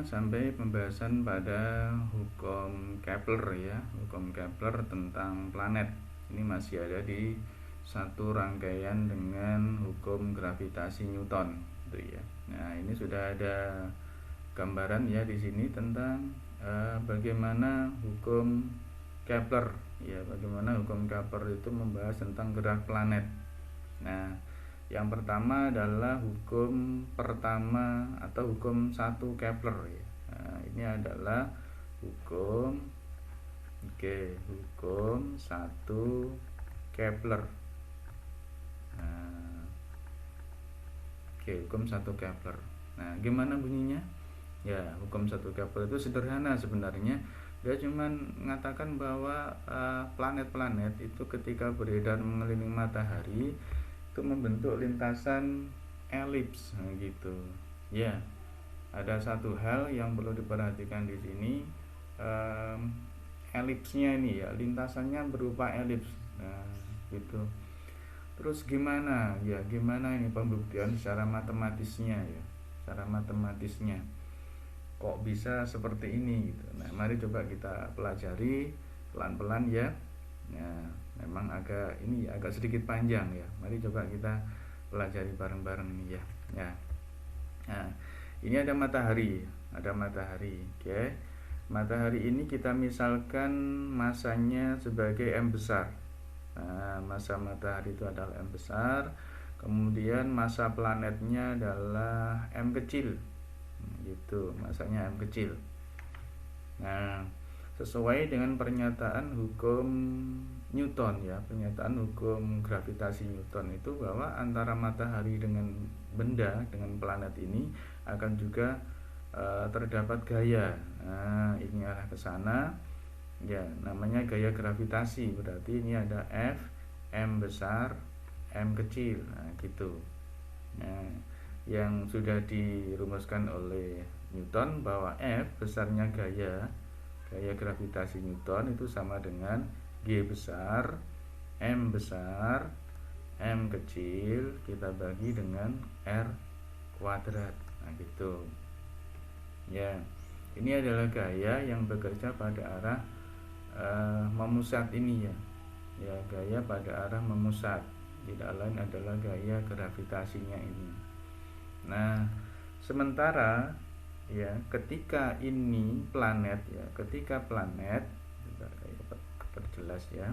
sampai pembahasan pada hukum Kepler ya, hukum Kepler tentang planet. Ini masih ada di satu rangkaian dengan hukum gravitasi Newton, gitu ya. Nah, ini sudah ada gambaran ya di sini tentang bagaimana hukum Kepler ya, bagaimana hukum Kepler itu membahas tentang gerak planet. Nah, yang pertama adalah hukum pertama atau hukum 1 Kepler ya. Nah, ini adalah hukum hukum 1 Kepler. Nah, hukum 1 Kepler. Nah, gimana bunyinya? Ya, hukum 1 Kepler itu sederhana sebenarnya. Dia cuma mengatakan bahwa planet-planet itu ketika beredar mengelilingi matahari itu membentuk lintasan elips, nah gitu. Ya, ada satu hal yang perlu diperhatikan di sini, elipsnya ini ya, lintasannya berupa elips. Nah, gitu. Terus gimana? Ya, gimana ini pembuktian secara matematisnya ya? Secara matematisnya. Kok bisa seperti ini gitu. Nah, mari coba kita pelajari pelan-pelan ya. Nah, memang agak sedikit panjang ya. Mari coba kita pelajari bareng-bareng ini ya. Nah, ini ada matahari. Oke. Matahari ini kita misalkan masanya sebagai M besar. Nah, masa matahari itu adalah M besar. Kemudian masa planetnya adalah M kecil. Gitu, masanya M kecil. Nah, sesuai dengan pernyataan hukum Newton ya, pernyataan hukum gravitasi Newton itu bahwa antara matahari dengan benda, dengan planet ini akan juga terdapat gaya. Nah, ini arah ke sana ya, namanya gaya gravitasi. Berarti ini ada F, M besar, M kecil. Nah, gitu. Nah, yang sudah dirumuskan oleh Newton bahwa F besarnya gaya gravitasi Newton itu sama dengan G besar, M besar, M kecil kita bagi dengan R kuadrat. Nah, gitu. Ya, ini adalah gaya yang bekerja pada arah memusat ini ya. Ya, gaya pada arah memusat. Tidak lain adalah gaya gravitasinya ini. Nah, sementara ya, ketika ini planet ya, ketika planet perjelas ya,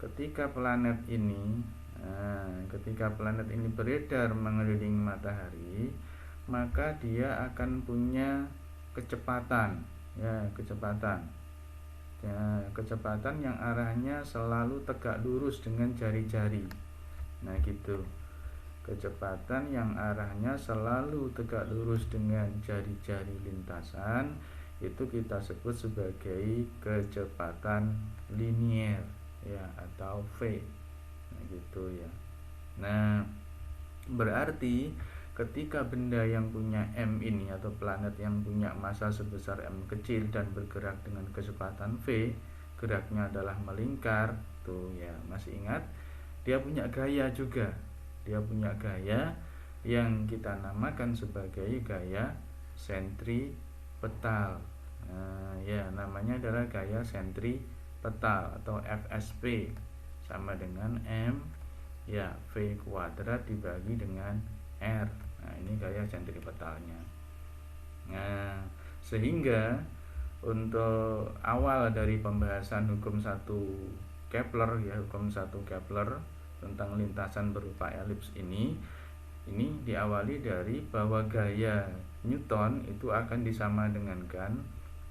ketika planet ini beredar mengelilingi matahari, maka dia akan punya kecepatan yang arahnya selalu tegak lurus dengan jari-jari. Nah, gitu. Kecepatan yang arahnya selalu tegak lurus dengan jari-jari lintasan itu kita sebut sebagai kecepatan linier ya, atau V. Nah, gitu ya. Nah, berarti ketika benda yang punya M ini atau planet yang punya massa sebesar M kecil dan bergerak dengan kecepatan V, geraknya adalah melingkar tuh ya, masih ingat? Dia punya gaya juga. Dia punya gaya yang kita namakan sebagai gaya sentripetal. Nah, ya, namanya adalah gaya sentripetal atau FSP, sama dengan M ya, V kuadrat dibagi dengan R. Nah, ini gaya sentripetalnya. Nah, sehingga untuk awal dari pembahasan hukum 1 Kepler ya, hukum 1 Kepler tentang lintasan berupa elips ini diawali dari bahwa gaya Newton itu akan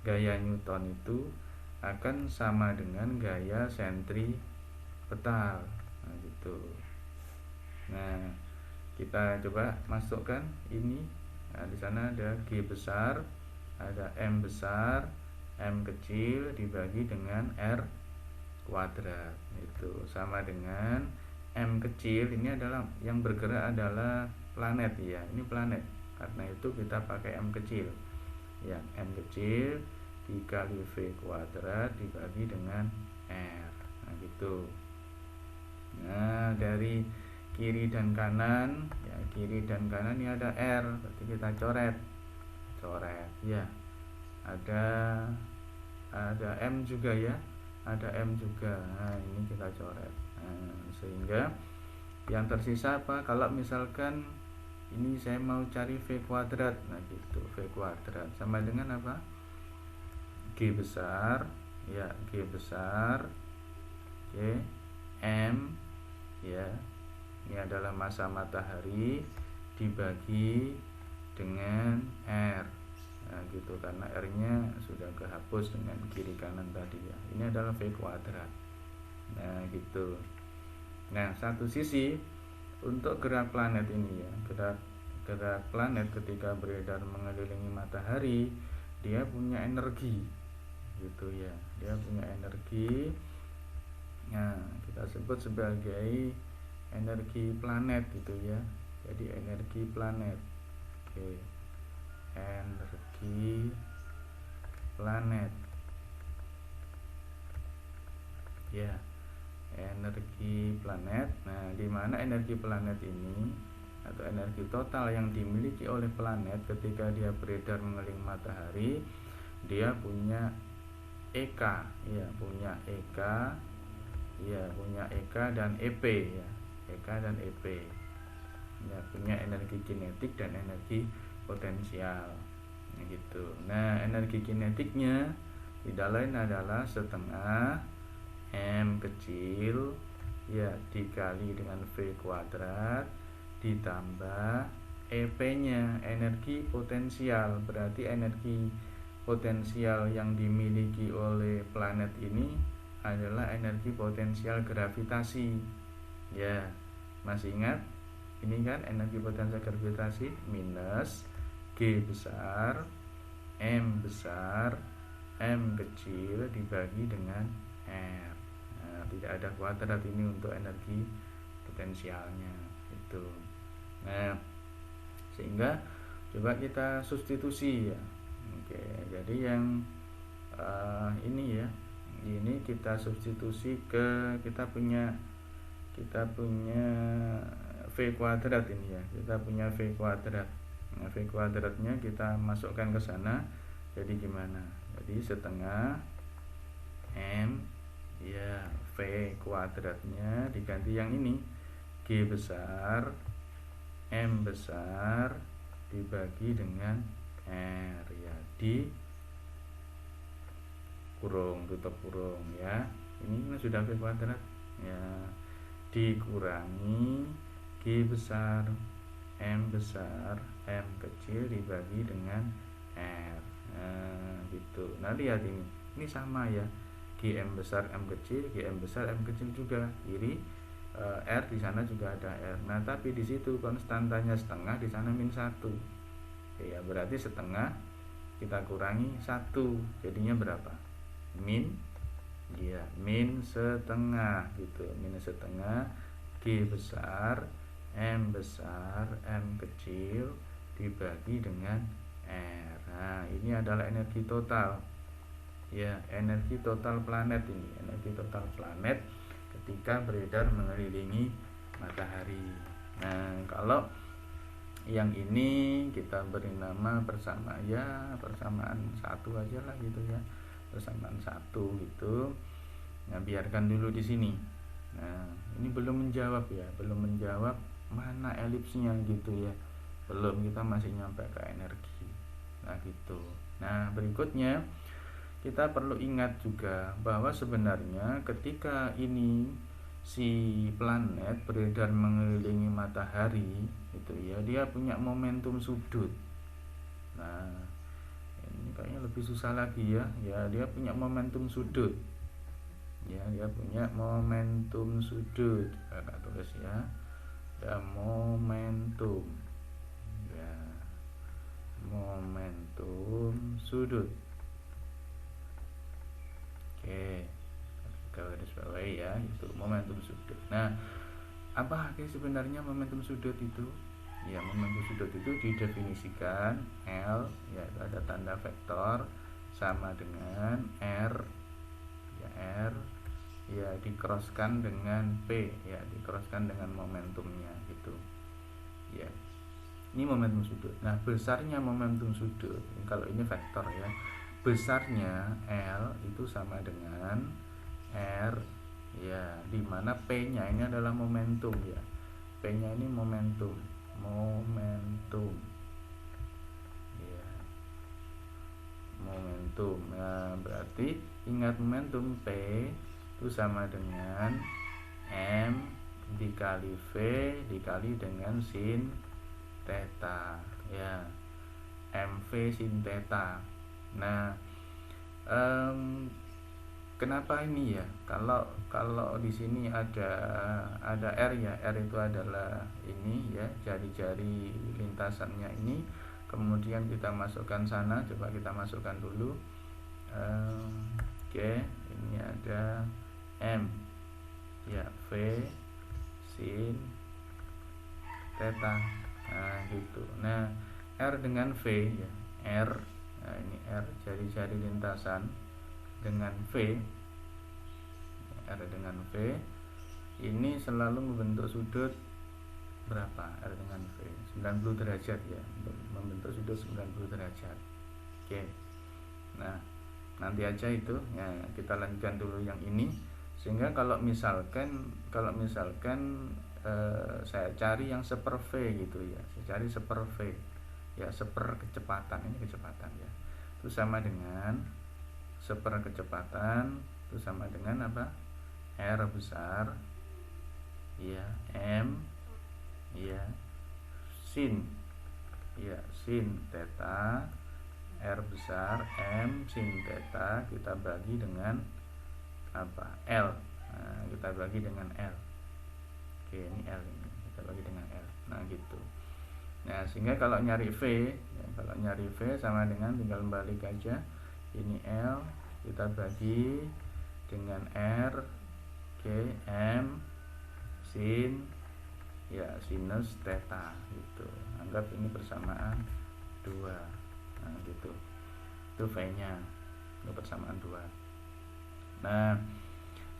gaya Newton itu akan sama dengan gaya sentripetal. Nah, gitu. Nah, kita coba masukkan ini. Nah, di sana ada G besar, ada M besar, M kecil dibagi dengan R kuadrat. Itu sama dengan M kecil ini adalah yang bergerak adalah planet ya. Ini planet. Karena itu kita pakai M kecil. Ya, M kecil dikali V kuadrat dibagi dengan R. Nah, gitu. Nah, dari kiri dan kanan ya, kiri dan kanan ini ada R, berarti kita coret coret ya. Ada M juga ya, ada M juga. Nah, ini kita coret. Nah, sehingga yang tersisa apa? Kalau misalkan ini saya mau cari V kuadrat, nah gitu, V kuadrat sama dengan apa? G besar ya, G besar, G M ya, ini adalah massa matahari dibagi dengan R. Nah gitu, karena R nya sudah kehapus dengan kiri kanan tadi ya. Ini adalah V kuadrat. Nah gitu. Nah satu sisi untuk gerak planet ini ya, gerak planet ketika beredar mengelilingi matahari, dia punya energi gitu ya, dia punya energi. Nah kita sebut sebagai energi planet gitu ya. Jadi energi planet. Oke. Energi planet ya, energi planet. Nah di mana energi planet ini atau energi total yang dimiliki oleh planet ketika dia beredar mengelilingi matahari, dia punya EK ya, punya EK ya, punya EK dan EP ya, EK dan EP ya, punya energi kinetik dan energi potensial gitu. Nah energi kinetiknya tidak lain adalah setengah M kecil ya dikali dengan V kuadrat ditambah EP nya, energi potensial. Berarti energi potensial yang dimiliki oleh planet ini adalah energi potensial gravitasi ya. Masih ingat ini kan energi potensial gravitasi minus G besar M besar M kecil dibagi dengan R. Nah, tidak ada kuadrat ini untuk energi potensialnya itu. Nah sehingga coba kita substitusi ya. Oke, jadi yang ini ya, ini kita substitusi ke kita punya V kuadrat ini ya, kita punya V kuadrat. Nah, V kuadratnya kita masukkan ke sana. Jadi gimana? Jadi setengah M ya, V kuadratnya diganti yang ini, G besar M besar dibagi dengan R ya, di kurung, tutup kurung ya. Ini sudah V kuadrat ya, dikurangi G besar M besar M kecil dibagi dengan R. Nah gitu. Nah lihat ini sama ya, GM besar M kecil, GM besar M kecil juga. Kiri R di sana juga ada R. Nah tapi di situ konstantanya setengah, di sana min 1 ya, berarti setengah kita kurangi 1 jadinya berapa? Min ya, min setengah gitu, minus setengah G besar M besar M kecil dibagi dengan R. Nah ini adalah energi total ya, energi total planet ini, energi total planet ketika beredar mengelilingi matahari. Nah kalau yang ini kita beri nama persamaan satu aja lah gitu ya, persamaan satu gitu. Nah biarkan dulu di sini. Nah ini belum menjawab ya, belum menjawab mana elipsnya gitu ya, belum, kita masih nyampe ke energi. Nah gitu. Nah berikutnya kita perlu ingat juga bahwa sebenarnya ketika ini si planet beredar mengelilingi matahari itu ya, dia punya momentum sudut. Nah ini kayaknya lebih susah lagi ya, dia punya momentum sudut ya, dia punya momentum sudut. Kita tulis ya, ada momentum ya, momentum sudut. Oke, garis bawahi ya, itu momentum sudut. Nah apa sebenarnya momentum sudut itu ya? Momentum sudut itu didefinisikan L ya, ada tanda vektor sama dengan R ya, R ya dikroskan dengan P ya, dikroskan dengan momentumnya gitu ya. Ini momentum sudut. Nah, besarnya momentum sudut, kalau ini vektor ya, besarnya L itu sama dengan R ya, dimana P-nya ini adalah momentum ya. P-nya ini momentum ya, momentum. Nah, berarti ingat momentum P itu sama dengan M dikali V dikali dengan sin theta ya, MV sin theta. Nah, kenapa ini ya? Kalau di sini ada R ya, R itu adalah ini ya, jari-jari lintasannya ini. Kemudian kita masukkan sana, coba kita masukkan dulu. Oke, ini ada M ya, V sin theta. Nah, gitu. Nah, R dengan V ya, R. Nah, ini R, jari-jari lintasan dengan V, R dengan V ini selalu membentuk sudut berapa? R dengan V 90 derajat ya, membentuk sudut 90 derajat. Oke, nah nanti aja itu ya, kita lanjutkan dulu yang ini. Sehingga kalau misalkan saya cari yang seper V gitu ya, saya cari seper V ya, seper kecepatan, ini kecepatan ya, itu sama dengan seper kecepatan itu sama dengan apa? R besar ya, M ya, sin ya, sin theta, R besar M sin theta kita bagi dengan apa? L. Nah, kita bagi dengan L. Oke, ini L ini kita bagi dengan L. Nah, gitu. Nah, sehingga kalau nyari V ya, kalau nyari V sama dengan tinggal balik aja, ini L kita bagi dengan R, Oke, M sin ya, sinus theta gitu. Anggap ini persamaan 2. Nah, gitu. Itu V-nya. Itu persamaan 2. Nah,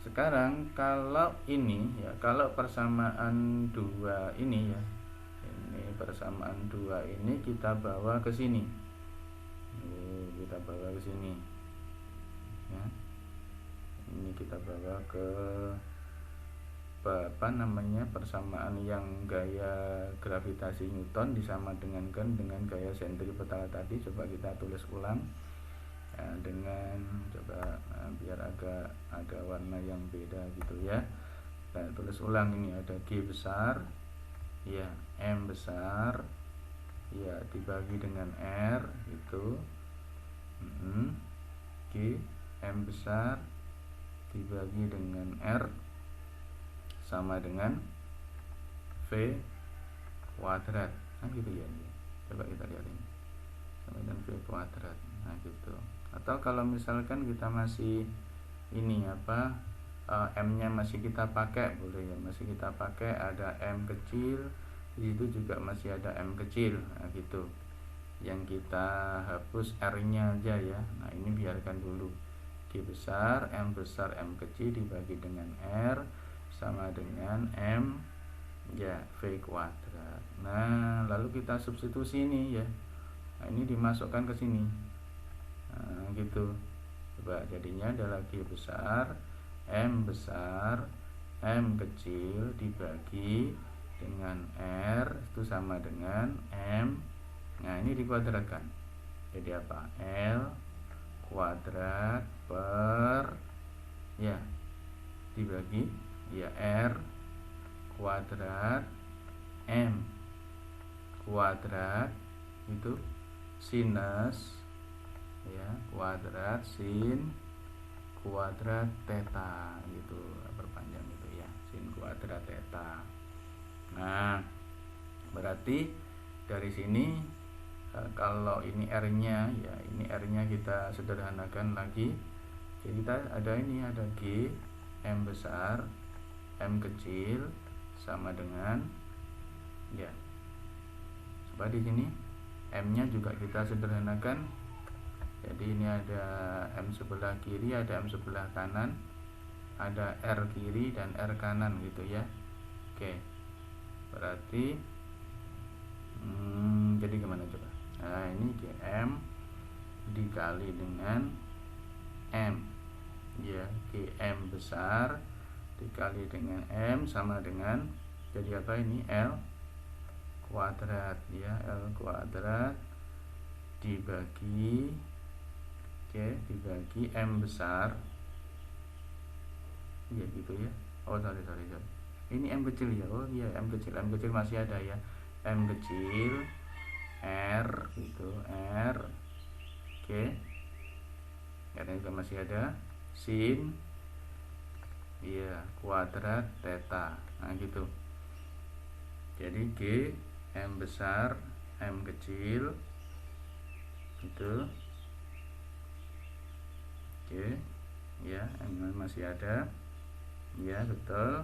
sekarang kalau ini ya, kalau persamaan 2 ini ya, ini persamaan 2 ini kita bawa ke sini. Kita bawa ke sini ya. Ini kita bawa ke apa namanya, persamaan yang gaya gravitasi Newton disamakan dengan gaya sentripetal tadi. Coba kita tulis ulang ya, dengan coba biar agak ada warna yang beda gitu ya. Kita tulis ulang, ini ada G besar ya, M besar ya, dibagi dengan R itu G M besar dibagi dengan R sama dengan V kuadrat. Nah, gitu ya. Coba kita lihat ini sama dengan V kuadrat. Nah, gitu. Atau kalau misalkan kita masih ini apa, M-nya masih kita pakai, boleh ya, masih kita pakai, ada M kecil di situ juga masih ada M kecil. Nah, gitu. Yang kita hapus R-nya aja ya. Nah, ini biarkan dulu. G besar, M besar, M kecil dibagi dengan R sama dengan M ya, V kuadrat. Nah, lalu kita substitusi ini ya. Nah, ini dimasukkan ke sini. Nah, gitu. Coba jadinya adalah G besar, M kecil dibagi dengan R itu sama dengan M. Nah, ini dikuadratkan. Jadi apa? L kuadrat per ya, dibagi ya, R kuadrat M kuadrat itu sinus ya, kuadrat sin kuadrat theta gitu, perpanjang itu ya, sin kuadrat theta. Nah, berarti dari sini kalau ini R-nya ya, ini R-nya kita sederhanakan lagi. Jadi kita ada ini, ada G M besar M kecil sama dengan ya, coba di sini M-nya juga kita sederhanakan. Jadi ini ada M sebelah kiri, ada M sebelah kanan, ada R kiri dan R kanan gitu ya. Oke, berarti Jadi gimana coba? Nah, ini GM dikali dengan M, ya. GM besar dikali dengan M sama dengan, jadi apa ini? L kuadrat, ya. L kuadrat dibagi, dibagi M besar, ya gitu ya. Oh sorry. Ini M kecil ya. Oh iya, M kecil masih ada ya. M kecil R gitu, R, karena juga masih ada sin, iya, kuadrat theta. Nah gitu. Jadi G M besar M kecil itu, ya, M masih ada, ya betul.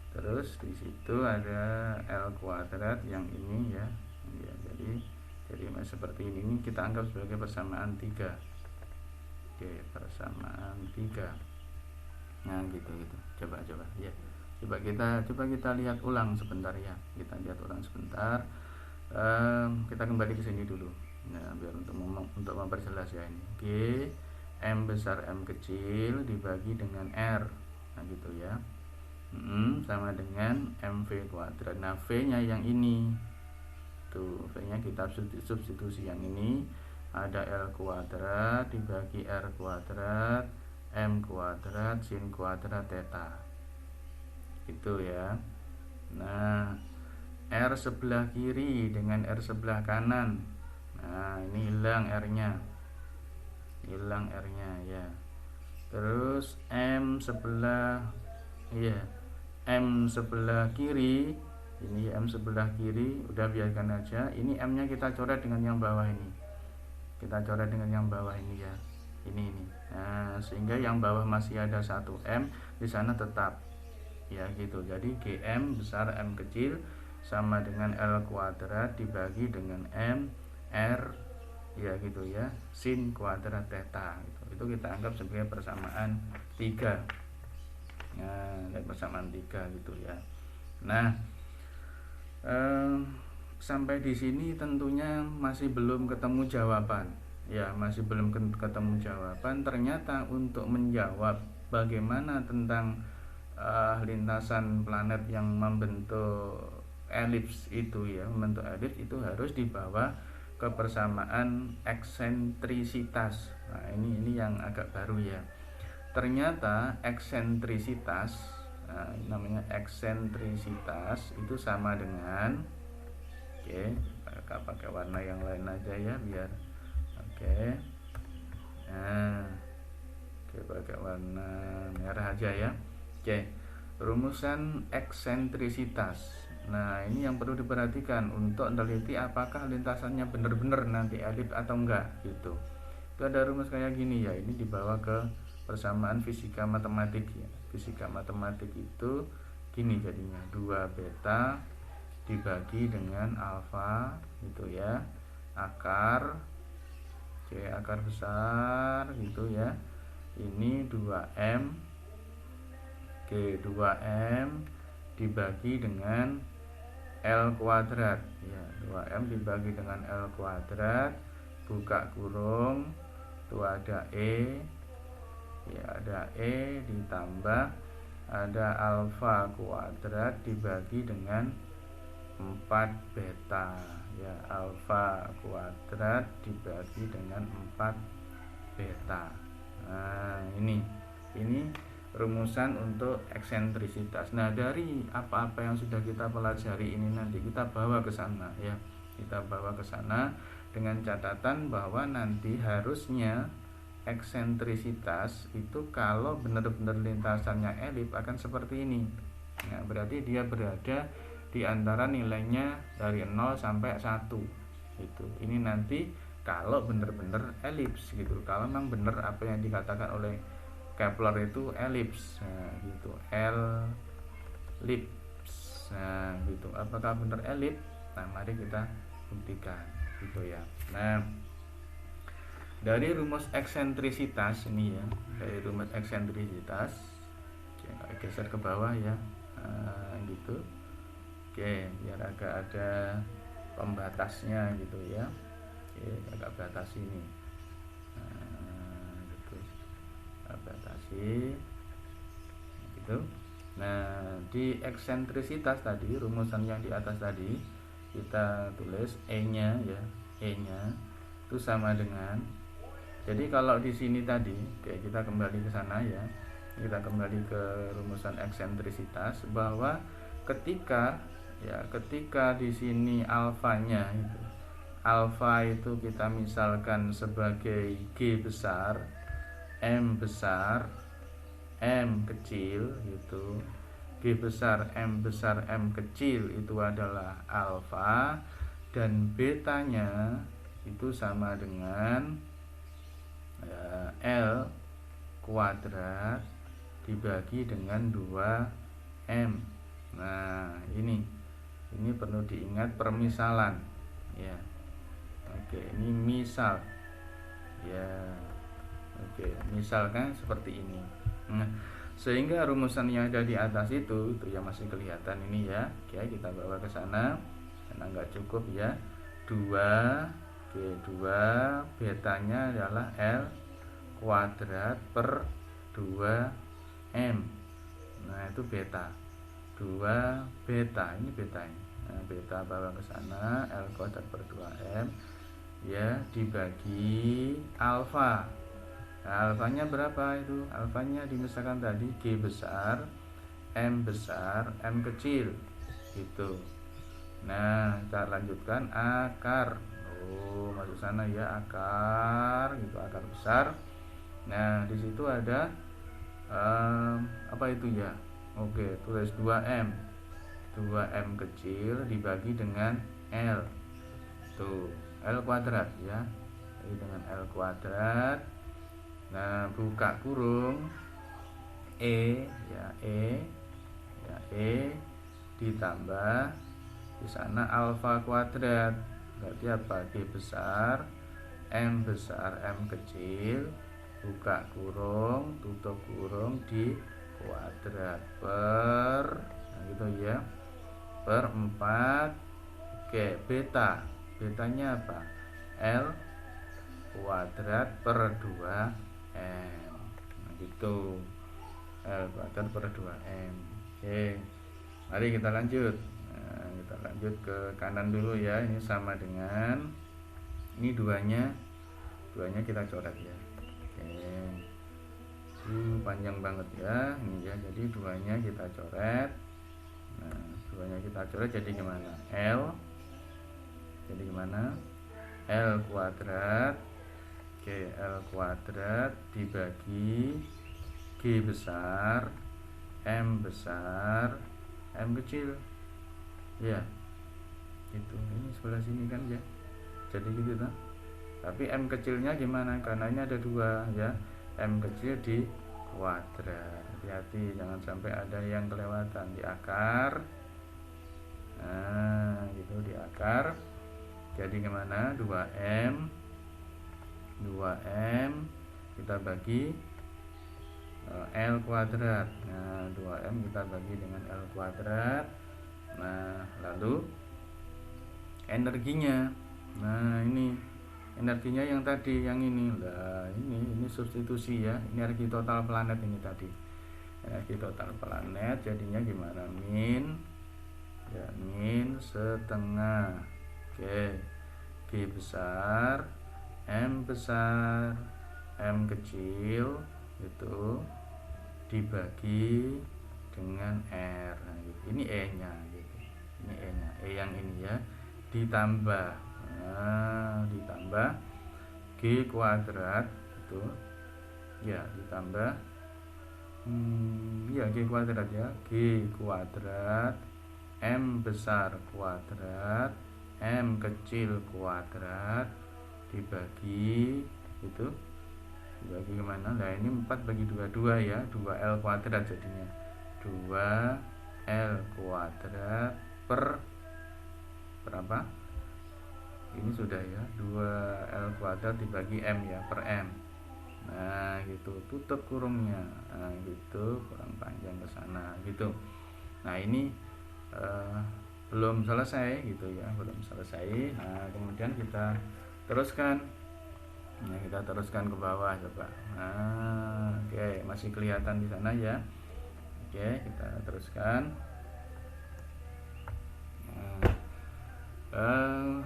Terus di situ ada L kuadrat yang ini ya, jadi seperti ini kita anggap sebagai persamaan 3. Persamaan 3. Nah gitu. Coba ya. Coba kita lihat ulang sebentar ya. Kita lihat ulang sebentar. Kita kembali ke sini dulu. Nah, biar untuk memperjelas ya ini. G M besar M kecil dibagi dengan R. Nah gitu ya. Sama dengan MV kuadrat. Nah, V-nya yang ini. Tuh, V-nya kita substitusi yang ini. Ada L kuadrat dibagi R kuadrat M kuadrat sin kuadrat theta. Itu ya. Nah, R sebelah kiri dengan R sebelah kanan. Nah, ini hilang R-nya. Ya. Terus M sebelah M sebelah kiri, ini M sebelah kiri udah biarkan aja. Ini M-nya kita coret dengan yang bawah ini. Ya. Ini. Nah, sehingga yang bawah masih ada 1 M, di sana tetap. Ya gitu. Jadi GM besar M kecil sama dengan L kuadrat dibagi dengan M R, ya gitu ya, sin kuadrat theta gitu. Itu kita anggap sebagai persamaan 3. Nah, persamaan 3 gitu ya. Nah, sampai di sini tentunya masih belum ketemu jawaban. Ya, masih belum ketemu jawaban. Ternyata untuk menjawab bagaimana tentang lintasan planet yang membentuk elips itu ya, itu harus dibawa ke persamaan eksentrisitas. Nah, ini yang agak baru ya. Ternyata eksentrisitas, namanya eksentrisitas itu sama dengan, pakai warna yang lain aja ya biar, nah, pakai warna merah aja ya. Rumusan eksentrisitas. Nah, ini yang perlu diperhatikan untuk meneliti apakah lintasannya benar-benar nanti elips atau enggak gitu. Itu ada rumus kayak gini ya. Ini dibawa ke persamaan fisika matematik ya. Fisika matematik itu gini jadinya, 2 beta dibagi dengan alfa gitu ya, akar akar besar gitu ya. Ini 2M 2M dibagi dengan L kuadrat ya, 2M dibagi dengan L kuadrat, buka kurung, itu ada E ya, ada E ditambah ada alfa kuadrat dibagi dengan 4 beta ya, alfa kuadrat dibagi dengan 4 beta. Nah, ini rumusan untuk eksentrisitas. Nah, dari apa-apa yang sudah kita pelajari ini nanti kita bawa ke sana ya. Kita bawa ke sana dengan catatan bahwa nanti harusnya eksentrisitas itu kalau benar-benar lintasannya elips akan seperti ini. Nah, berarti dia berada di antara nilainya dari 0 sampai 1 gitu. Ini nanti kalau benar-benar elips gitu. Kalau memang benar apa yang dikatakan oleh Kepler itu elips, nah gitu, elips, nah gitu. Apakah benar elips? Nah, mari kita buktikan gitu ya. Nah, dari rumus eksentrisitas ini ya, dari rumus eksentrisitas, geser ke bawah ya, gitu. Biar agak ada pembatasnya gitu ya. Oke, agak batasi ini. Nah, gitu. Batasi gitu. Nah, di eksentrisitas tadi, rumusan yang di atas tadi kita tulis E-nya ya. E-nya itu sama dengan, jadi kalau di sini tadi, oke, kita kembali ke sana ya. Kita kembali ke rumusan eksentrisitas bahwa ketika di sini alfanya itu, alfa itu kita misalkan sebagai G besar, M besar, M kecil gitu. G besar, M kecil itu adalah alfa, dan betanya itu sama dengan L kuadrat dibagi dengan 2M. Nah, ini perlu diingat permisalan ya. Oke, ini misal ya. Oke, misalkan seperti ini. Nah, sehingga rumusan yang ada di atas itu yang masih kelihatan ini ya. Oke, kita bawa ke sana karena nggak cukup ya. 2 G2 betanya adalah L kuadrat per 2M. Nah, itu beta. 2 beta, ini beta ini. Nah, beta bawa ke sana, L kuadrat per 2M ya, dibagi alfa. Nah, alfanya berapa itu? Alfanya dimisalkan tadi G besar, M kecil gitu. Nah, kita lanjutkan akar. Oh, masuk sana ya, akar gitu, akar besar. Nah, di situ ada apa itu ya? Oke, tulis 2M. 2M kecil dibagi dengan L. Tuh, L kuadrat ya. Jadi dengan L kuadrat. Nah, buka kurung E ditambah di sana alfa kuadrat. Berarti apa? G besar, M kecil, buka kurung, tutup kurung di kuadrat per, nah gitu ya, per 4. Oke, beta. Betanya apa? L kuadrat per 2M. Nah, gitu. L kuadrat per 2M. Oke. Mari kita lanjut. Nah, kita lanjut ke kanan dulu ya. Ini sama dengan, ini duanya kita coret ya. Oke. Panjang banget ya ini ya. Jadi duanya kita coret. Nah, duanya kita coret jadi gimana? L kuadrat. Oke, L kuadrat dibagi G besar, M kecil ya, itu ini sebelah sini kan ya, jadi gitu kan. Tapi M kecilnya gimana? Karena ini ada 2 ya, M kecil di kuadrat. Hati-hati jangan sampai ada yang kelewatan di akar. Nah, gitu di akar. Jadi gimana? 2M kita bagi L kuadrat. Nah, 2M kita bagi dengan L kuadrat. Nah, lalu energinya. Nah, ini energinya yang tadi, yang ini. Nah, ini substitusi ya. Energi total planet ini tadi. Energi total planet jadinya gimana? Min setengah. Oke. G besar, M kecil itu dibagi dengan R. Nah, gitu. Ini E-nya gitu. Ini E-nya. E yang ini ya, ditambah. Nah, ditambah G kuadrat itu ya, ditambah G kuadrat ya. G kuadrat M besar kuadrat M kecil kuadrat dibagi itu, dibagi kemana? Nah, ini 4 bagi 2 ya, 2L kuadrat jadinya. 2L kuadrat per berapa? Ini sudah ya, 2L kuadrat dibagi M ya, per M. Nah, gitu, tutup kurungnya. Nah, gitu, kurang panjang ke sana gitu. Nah, ini belum selesai gitu ya, belum selesai. Nah kemudian kita teruskan. Nah kita teruskan ke bawah coba. Nah oke, masih kelihatan di sana ya. Oke, kita teruskan. Nah,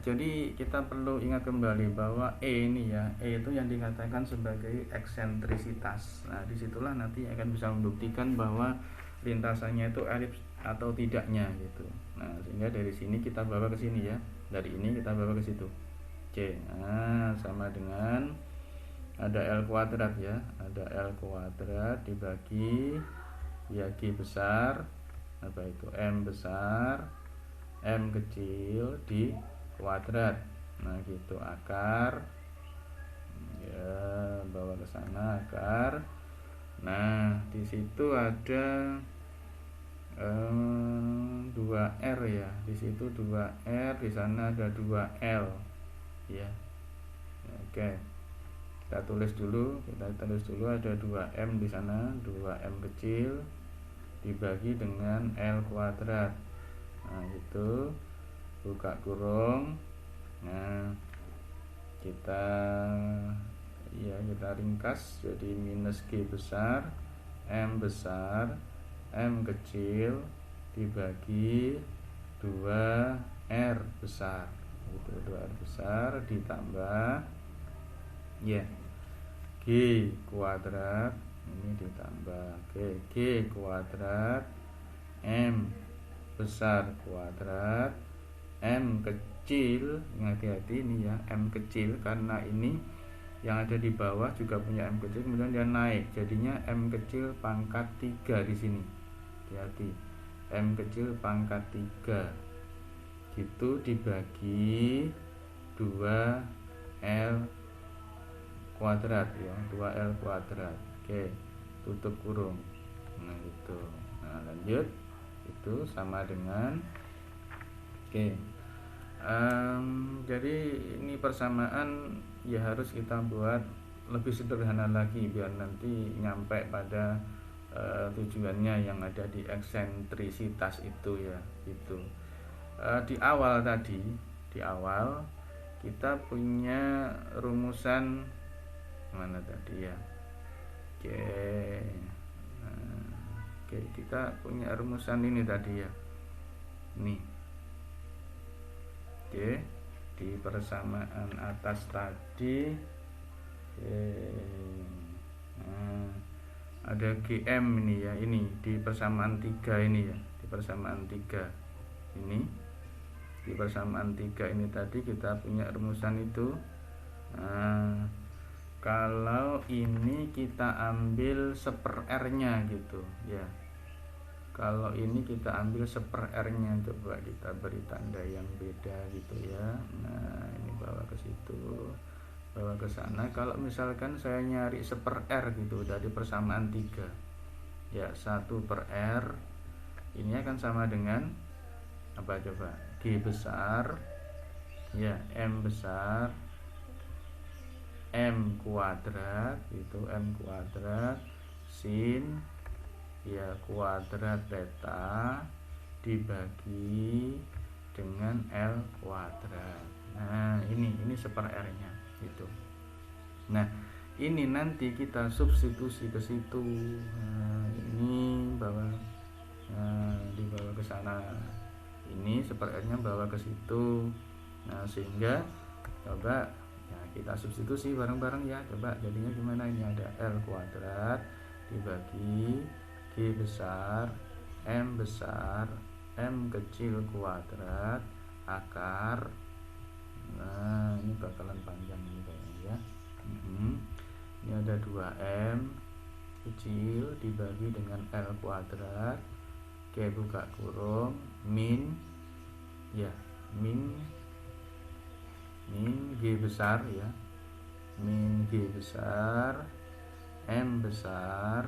jadi kita perlu ingat kembali bahwa E ini ya, E itu yang dikatakan sebagai eksentrisitas. Nah disitulah nanti akan bisa membuktikan bahwa lintasannya itu elips atau tidaknya gitu. Nah sehingga dari sini kita bawa ke sini ya, dari ini kita bawa ke situ. Oke, nah sama dengan ada L kuadrat ya, ada L kuadrat dibagi ya G besar, apa itu M besar, M kecil di kuadrat. Nah gitu, akar ya, bawa ke sana akar. Nah di situ ada 2R ya, di situ 2R, di sana ada 2L ya. Oke, kita tulis dulu ada 2M di sana, 2M kecil dibagi dengan L kuadrat. Nah itu buka kurung. Nah kita ringkas jadi minus G besar, M besar, M kecil dibagi 2R besar. Itu 2R besar ditambah ya G kuadrat, ini ditambah G kuadrat, M besar kuadrat, M kecil. Hati-hati ini ya, M kecil karena ini yang ada di bawah juga punya M kecil, kemudian dia naik jadinya M kecil pangkat 3 di sini. Hati-hati, M kecil pangkat 3 gitu dibagi 2L kuadrat ya, 2L kuadrat. Oke, tutup kurung. Nah gitu. Nah lanjut, itu sama dengan oke. Jadi ini persamaan ya harus kita buat lebih sederhana lagi biar nanti nyampe pada tujuannya yang ada di eksentrisitas itu ya gitu. Di awal kita punya rumusan mana tadi ya. Oke, kita punya rumusan ini tadi ya, nih. Oke, di persamaan atas tadi ada GM ini ya, ini di persamaan 3 ini ya, di persamaan 3 ini, di persamaan 3 ini tadi kita punya rumusan itu. Kalau ini kita ambil 1/R nya gitu ya, kalau ini kita ambil 1/R nya, coba kita beri tanda yang beda gitu ya. Nah ini bawa ke situ, bawa ke sana. Kalau misalkan saya nyari 1/R gitu dari persamaan 3 ya, 1/R ini akan sama dengan apa coba, G besar ya, M besar, M kuadrat itu, M kuadrat sin ya kuadrat beta dibagi dengan L kuadrat. Nah ini 1/R nya gitu. Nah ini nanti kita substitusi ke situ. Nah, ini dibawa ke sana, ini 1/R nya bawa ke situ. Nah sehingga coba ya kita substitusi bareng-bareng ya, coba jadinya gimana. Ini ada L kuadrat dibagi G besar, M besar, M kecil kuadrat akar. Nah ini bakalan panjang ini kayaknya ya. Ini ada 2M kecil dibagi dengan L kuadrat, G buka kurung, min ya, min G besar ya, min G besar, M besar,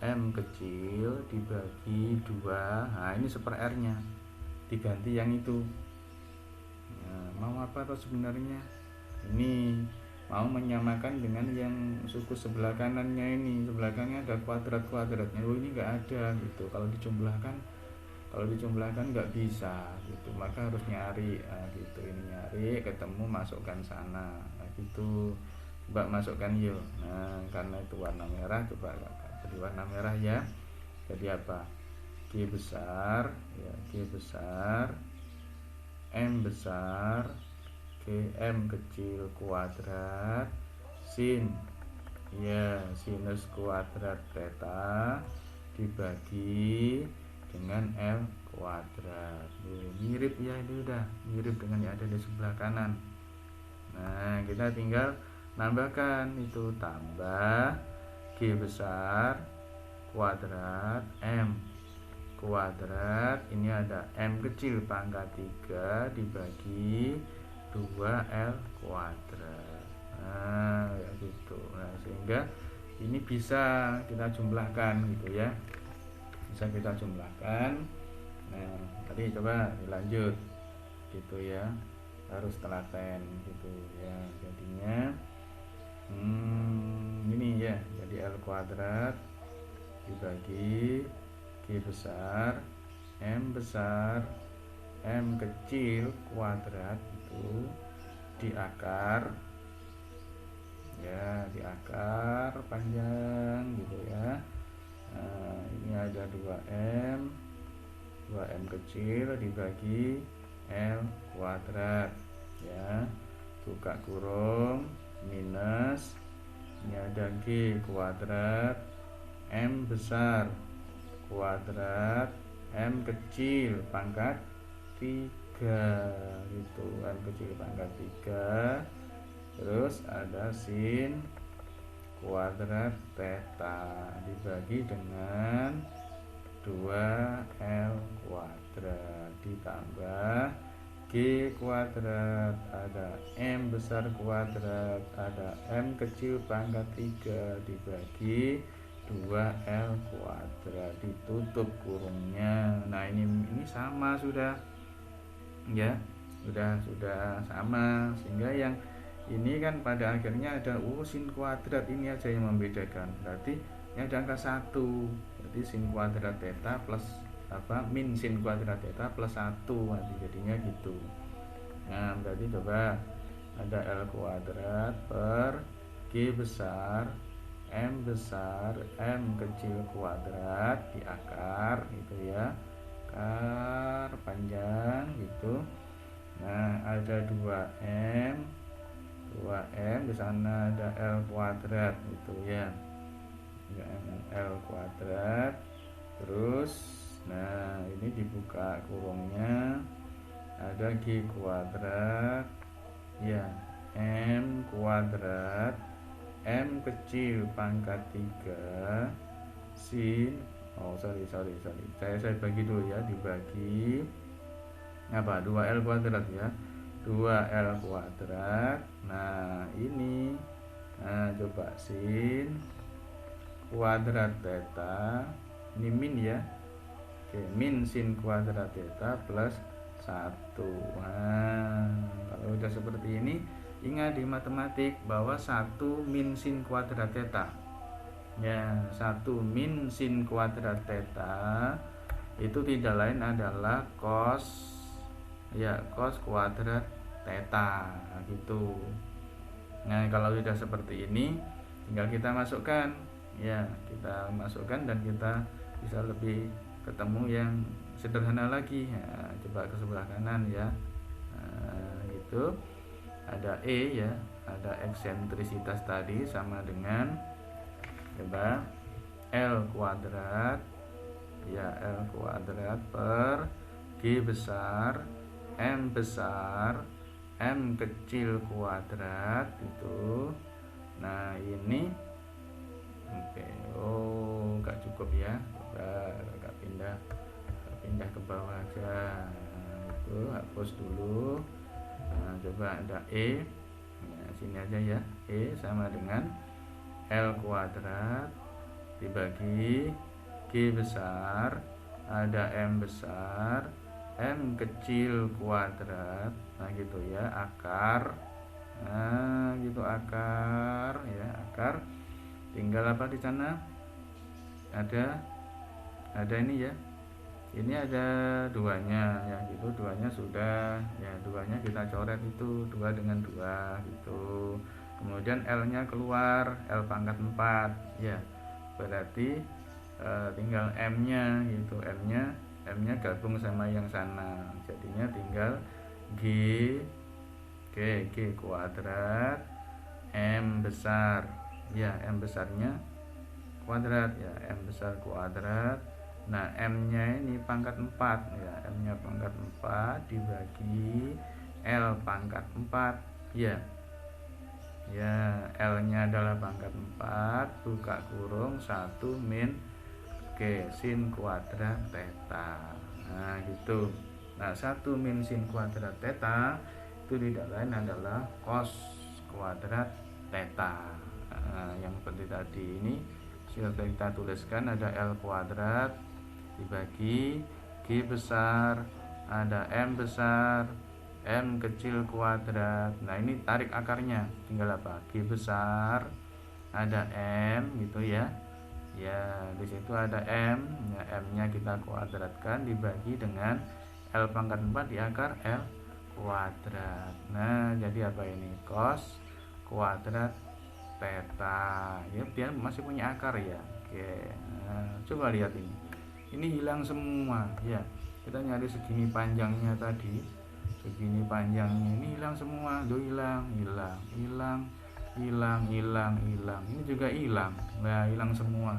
M kecil dibagi 2. Nah ini 1/R nya diganti yang itu. Nah, mau apa atau sebenarnya ini mau menyamakan dengan yang suku sebelah kanannya ini. Sebelah kanannya ada kuadrat-kuadratnya, oh ini enggak ada gitu. Kalau dijumlahkan kalau dijumlahkan nggak bisa gitu, maka harus nyari. Nah, gitu, ini nyari ketemu, masukkan sana. Nah, gitu, coba masukkan yuk. Nah, karena itu warna merah, coba jadi warna merah ya. Jadi apa? G besar ya, G besar, M besar, GM kecil kuadrat sin ya, sinus kuadrat theta dibagi dengan L kuadrat. Mirip ya, ini udah mirip dengan yang ada di sebelah kanan. Nah, kita tinggal nambahkan itu, tambah G besar kuadrat M kuadrat, ini ada M kecil pangkat 3 dibagi 2L kuadrat. Nah, ya gitu. Nah, sehingga ini bisa kita jumlahkan gitu ya, bisa kita jumlahkan. Nah, tadi coba dilanjut gitu ya, harus telaten gitu ya. Jadinya ini ya, jadi L kuadrat dibagi G besar M besar M kecil kuadrat itu di akar ya, di akar panjang gitu ya. Nah, ini ada 2M kecil dibagi L kuadrat ya, buka kurung, minus, ini ada G kuadrat M besar kuadrat M kecil pangkat 3 gitu, M kecil pangkat 3, terus ada sin kuadrat theta dibagi dengan 2L kuadrat ditambah G kuadrat, ada M besar kuadrat, ada M kecil pangkat 3 dibagi 2L kuadrat, ditutup kurungnya. Nah, ini sama sudah ya, sudah sama, sehingga yang ini kan pada akhirnya ada sin kuadrat, ini aja yang membedakan, berarti ini ada angka 1, berarti sin kuadrat theta plus min sin kuadrat theta plus 1 nanti jadinya gitu. Nah, berarti coba ada L kuadrat per G besar M besar M kecil kuadrat di akar gitu ya, akar panjang gitu. Nah, ada 2M di sana ada L kuadrat gitu ya, L kuadrat. Terus nah, ini dibuka kurungnya, ada G kuadrat ya, M kuadrat M kecil pangkat 3 sin sorry saya bagi dulu ya, dibagi apa 2L kuadrat ya, 2L kuadrat. Nah, ini coba sin kuadrat theta, ini min ya. Oke, min sin kuadrat theta plus 1. Nah, kalau udah seperti ini, ingat di matematik bahwa 1 min sin kuadrat theta ya, 1 min sin kuadrat theta itu tidak lain adalah cos ya, cos kuadrat theta gitu. Nah, kalau sudah seperti ini tinggal kita masukkan ya, kita masukkan dan kita bisa lebih ketemu yang sederhana lagi ya. Coba ke sebelah kanan ya. Nah, gitu. Ada E ya, ada eksentrisitas tadi sama dengan coba L kuadrat ya, L kuadrat per G besar M besar M kecil kuadrat itu. Nah, ini oke, gak cukup ya, coba agak pindah ke bawah aja. Nah, itu hapus dulu. Nah, coba ada E, nah, sini aja ya, E sama dengan L kuadrat dibagi G besar, ada M besar M kecil kuadrat. Nah, gitu ya, akar. Nah, gitu, akar ya, akar. Tinggal apa di sana? Ada ini ya, ini ada duanya ya gitu, duanya sudah ya, duanya kita coret itu 2 dengan 2 gitu. Kemudian L nya keluar, L pangkat 4 ya, berarti tinggal M nya gitu, M nya gabung sama yang sana, jadinya tinggal G kuadrat M besar ya, M besarnya kuadrat ya, M besar kuadrat. Nah M nya ini pangkat 4 ya, M nya pangkat 4 dibagi L pangkat 4 ya, L nya adalah pangkat 4 buka kurung 1 min G sin kuadrat theta. Nah gitu. Nah 1 min sin kuadrat theta itu tidak lain adalah cos kuadrat theta. Nah, yang seperti tadi ini sudah kita tuliskan, ada L kuadrat dibagi G besar, ada M besar, M kecil kuadrat. Nah ini tarik akarnya, tinggal apa? G besar, ada M gitu ya. Ya di situ ada M ya, M nya kita kuadratkan dibagi dengan L pangkat 4 di akar L kuadrat. Nah jadi apa ini? Cos kuadrat theta ya, dia masih punya akar ya. Oke, nah, coba lihat ini hilang semua ya. Kita nyari segini panjangnya tadi, segini panjangnya ini hilang semua. Loh, hilang ini juga hilang. Nah hilang semua,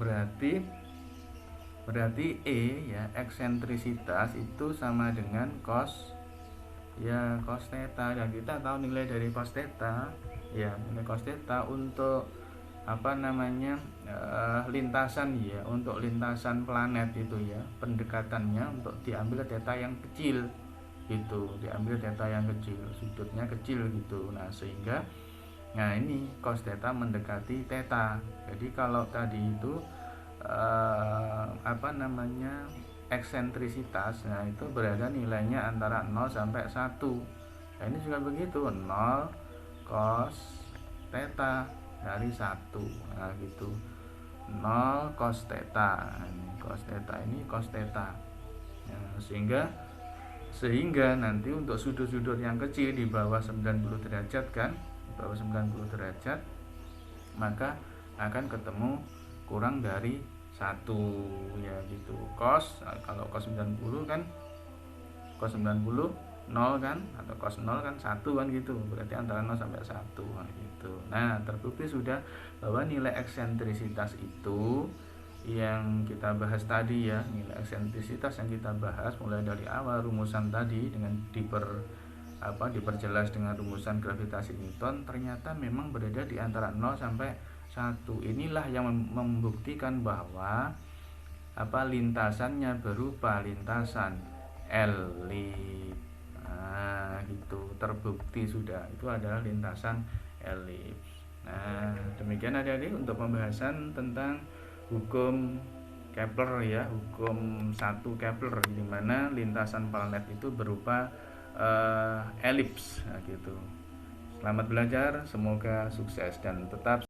berarti E ya, eksentrisitas itu sama dengan cos ya, cos theta. Dan kita tahu nilai dari cos theta ya, nilai cos theta untuk apa namanya lintasan ya, untuk lintasan planet itu ya, pendekatannya untuk diambil theta yang kecil gitu, diambil theta yang kecil, sudutnya kecil gitu. Nah sehingga ini cos theta mendekati theta. Jadi kalau tadi itu apa namanya eksentrisitas, nah itu berada nilainya antara 0 sampai 1. Nah ini juga begitu, 0 cos theta dari 1. Nah gitu, 0 cos theta. Nah, ini cos theta, ini cos theta. Nah, sehingga nanti untuk sudut-sudut yang kecil di bawah 90 derajat kan, di bawah 90 derajat, maka akan ketemu kurang dari 1 ya gitu. Cos, kalau cos 90 kan, cos 90 0 kan, atau cos 0 kan 1 kan gitu, berarti antara 0 sampai 1 gitu. Nah terbukti sudah bahwa nilai eksentrisitas itu yang kita bahas tadi ya, nilai eksentrisitas yang kita bahas mulai dari awal rumusan tadi dengan diperjelas dengan rumusan gravitasi Newton, ternyata memang berada di antara 0 sampai 1. Inilah yang membuktikan bahwa lintasannya berupa lintasan elips. Nah gitu, terbukti sudah itu adalah lintasan elips. Nah demikian adik-adik untuk pembahasan tentang hukum Kepler ya, hukum 1 Kepler, di mana lintasan planet itu berupa elips. Nah gitu. Selamat belajar, semoga sukses dan tetap